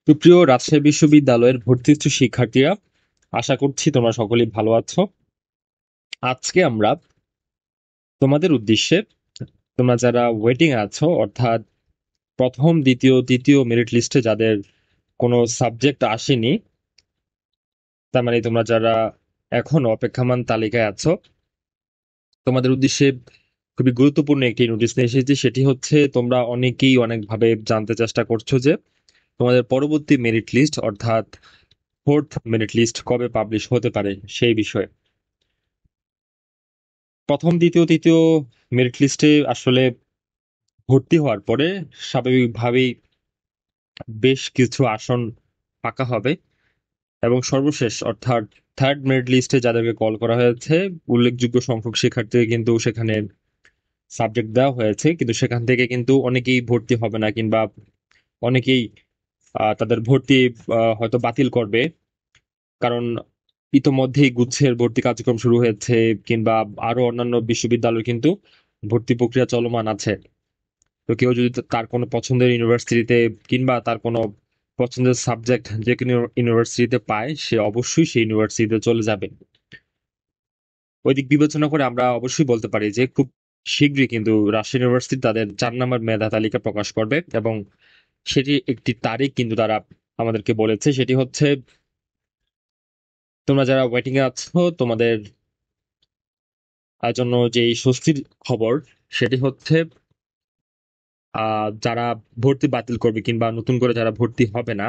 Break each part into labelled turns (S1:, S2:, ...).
S1: সুপ্রিয় রাজশাহী বিশ্ববিদ্যালয়ের ভর্তিচ্ছু শিক্ষার্থীরা, আশা করছি তোমরা সকলেই ভালো আছো। আজকে আমরা তোমাদের উদ্দেশ্যে, তোমরা যারা ওয়েটিং আছো, অর্থাৎ প্রথম দ্বিতীয় তৃতীয় মেরিট লিস্টে যাদের কোনো সাবজেক্ট আসেনি, তার মানে তোমরা যারা এখনো অপেক্ষমান তালিকায় আছো, তোমাদের উদ্দেশ্যে খুবই গুরুত্বপূর্ণ একটি নোটিশ নিয়ে এসেছি। সেটি হচ্ছে, তোমরা অনেকেই অনেকভাবে জানতে চেষ্টা করছো যে তোমাদের পরবর্তী মেরিট লিস্ট অর্থাৎ ফোর্থ মেরিট লিস্ট কবে পাবলিশ হতে পারে সেই বিষয়ে। প্রথম দ্বিতীয় তৃতীয় মেরিট লিস্টে আসলে ভর্তি হওয়ার পরে স্বাভাবিকভাবেই বেশ কিছু আসন ফাঁকা হবে, এবং সর্বশেষ অর্থাৎ থার্ড মেরিট লিস্টে যাদেরকে কল করা হয়েছে, উল্লেখযোগ্য সংখ্যক শিক্ষার্থীকে কিন্তু সেখানে সাবজেক্ট দেওয়া হয়েছে, কিন্তু সেখান থেকে কিন্তু অনেকেই ভর্তি হবে না, কিংবা অনেকেই তাদের ভর্তি হয়তো বাতিল করবে। কারণ ইতোমধ্যেই গুচ্ছের ভর্তি কার্যক্রম শুরু হয়েছে, কিংবা আরো অন্যান্য বিশ্ববিদ্যালয় কিন্তু ভর্তি প্রক্রিয়া চলমান আছে। তো কেউ যদি তার কোনো পছন্দের ইউনিভার্সিটিতে কিংবা তার কোনো পছন্দের সাবজেক্ট যে কোনো ইউনিভার্সিটিতে পায়, সে অবশ্যই সেই ইউনিভার্সিটিতে চলে যাবে। ওই দিক বিবেচনা করে আমরা অবশ্যই বলতে পারি যে খুব শীঘ্রই কিন্তু রাজশাহী ইউনিভার্সিটি তাদের 4 নম্বর মেধা তালিকা প্রকাশ করবে, এবং সেটি একটি তারিখ কিন্তু তারা আমাদেরকে বলেছে। সেটি হচ্ছে, তোমরা যারা ওয়েটিং এ আছো, তোমাদের জন্য যে স্বস্তির খবর সেটি হচ্ছে, যারা ভর্তি বাতিল করবে কিংবা নতুন করে যারা ভর্তি হবে না,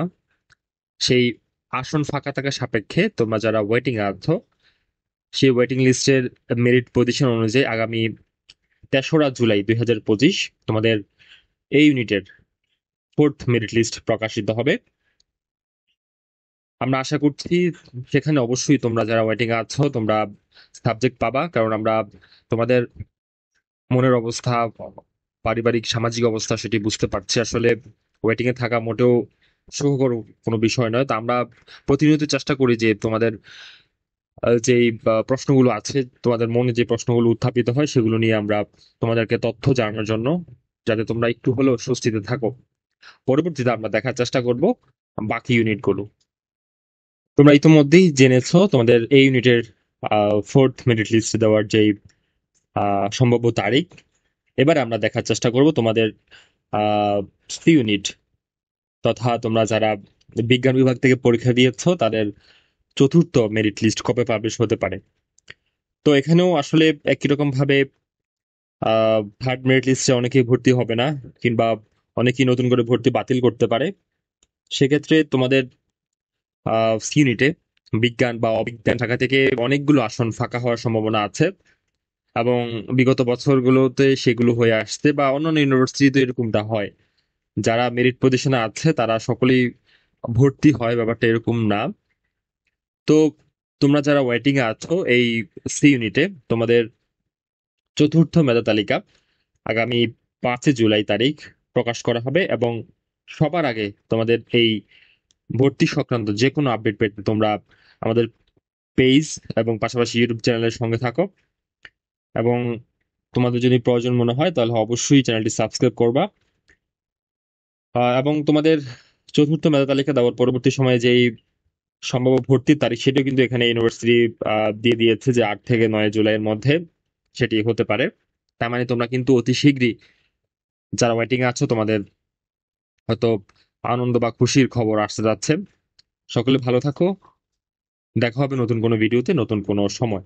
S1: সেই আসন ফাঁকা থাকা সাপেক্ষে তোমরা যারা ওয়েটিং এ আছো, সেই ওয়েটিং লিস্টের মেরিট পজিশন অনুযায়ী আগামী 3রা জুলাই 2025 তোমাদের এই ইউনিটের ফোর্থ মেরিট লিস্ট প্রকাশিত হবে। আমরা আশা করছি সেখানে অবশ্যই তোমরা যারা ওয়েটিং এ আছো তোমরা সাবজেক্ট পাবা, কারণ আমরা তোমাদের মনের অবস্থা, পারিবারিক সামাজিক অবস্থা সেটি বুঝতে পারছি। আসলে ওয়েটিং এ থাকা মোটেও সুখকর কোনো বিষয় নয়। তো আমরা প্রতিনিয়ত চেষ্টা করি যে তোমাদের যে প্রশ্নগুলো আছে, তোমাদের মনে যে প্রশ্নগুলো উত্থাপিত হয় সেগুলো নিয়ে আমরা তোমাদেরকে তথ্য জানানোর জন্য, যাতে তোমরা একটু হলেও স্বস্তিতে থাকো। পরবর্তীতে আমরা দেখার চেষ্টা করব বাকি ইউনিটগুলো। তোমরা ইতিমধ্যেই জেনেছো তোমাদের এই ইউনিটের ফোর্থ মেরিট লিস্ট দেওয়ার যে সম্ভাব্য তারিখ। এবার আমরা দেখার চেষ্টা করব তোমাদের সি ইউনিট, তথা তোমরা যারা বিজ্ঞান বিভাগ থেকে পরীক্ষা দিয়েছো তাদের চতুর্থ মেরিট লিস্ট কবে পাবলিশ হতে পারে। তো এখানেও আসলে একই রকম ভাবে থার্ড মেরিট লিস্টে অনেকেই ভর্তি হবে না, কিংবা অনেকেই নতুন করে ভর্তি বাতিল করতে পারে। সেক্ষেত্রে তোমাদের সি ইউনিটে বিজ্ঞান বা অবিজ্ঞান শাখা থেকে অনেকগুলো আসন ফাঁকা হওয়ার সম্ভাবনা আছে, এবং বিগত বছরগুলোতে সেগুলো হয়ে আসছে, বা অন্যান্য ইউনিভার্সিটিতে এরকমটা হয়। যারা মেরিট পজিশনে আছে তারা সকলেই ভর্তি হয়, ব্যাপারটা এরকম না। তো তোমরা যারা ওয়েটিং এ আছো এই সি ইউনিটে, তোমাদের চতুর্থ মেধা তালিকা আগামী 5 জুলাই তারিখ প্রকাশ করা হবে, এবং সবার আগে তোমাদের এই ভর্তি সংক্রান্ত যে কোনো আপডেট পেতে তোমরা আমাদের পেজ এবং পাশাপাশি ইউটিউব চ্যানেলের সঙ্গে থাকো। এবং তোমাদের যদি প্রয়োজন মনে হয় তাহলে অবশ্যই চ্যানেলটি সাবস্ক্রাইব করবা। এবং তোমাদের চতুর্থ মেধা তালিকা দেওয়ার পরবর্তী সময়ে যেই সম্ভাব্য ভর্তির তারিখ, সেটিও কিন্তু এখানে ইউনিভার্সিটি দিয়ে দিয়েছে যে 8 থেকে 9 জুলাইয়ের মধ্যে সেটি হতে পারে। তার মানে তোমরা কিন্তু অতি শীঘ্রই যারা ওয়েটিং আছো, তোমাদের হয়তো আনন্দ বা খুশির খবর আসতে যাচ্ছে। সকলে ভালো থাকো, দেখা হবে নতুন কোনো ভিডিওতে নতুন কোনো সময়।